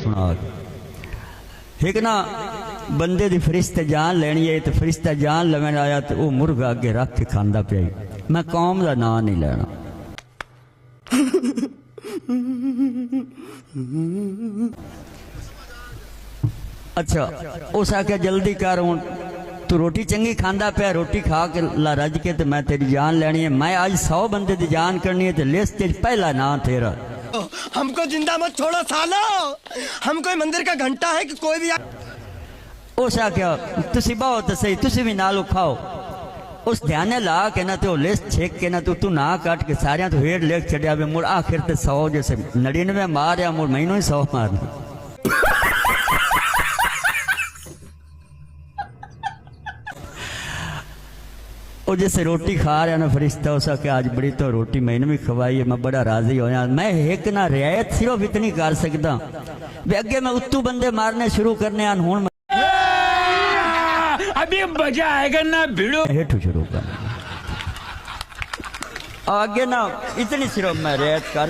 सुना। एक ना बंदे दी फरिश्ते जान लेनी है, तो फरिश्ता जान लवन आया तो वह मुर्गा अगे रख के खांदा पिया। मैं कौम का नाम नहीं लेना। अच्छा उस आख्या जल्दी कर, हूँ तू रोटी चंगी खांदा पिया, रोटी खा के ला रज के तो मैं तेरी जान लेनी है। मैं आज 100 बंदे की जान करनी है, तो लिस्ट पहला नाम तेरा। हमको जिंदा मत छोड़ो सालो, हम कोई मंदिर का घंटा है कि कोई भी उस आख्या तुसी बाओ तो सही, तुसी भी नाल खाओ। उस ध्यान ला के ना तो लिस्ट छेक के ना तू ना काट के सारिया तो हेड लेख छड़िया। मुड़ आखिर ते 100 जैसे 99 मारिया, मुड़ महीनों ही 100 मारना। वो जैसे रोटी खा रहा ना फरिश्ता, उसा के आज बड़ी तो रोटी मैंने भी खवाई है, मैं बड़ा राजी होया। मैं एक ना रियायत सिर्फ इतनी कर सकता वे, अगे मैं उत्तू बंदे मारने शुरू करने आन हूं अभी मजा आएगा ना भिड़ो हेठू शुरू कर। आगे ना इतनी सिर्फ मैं रियायत कर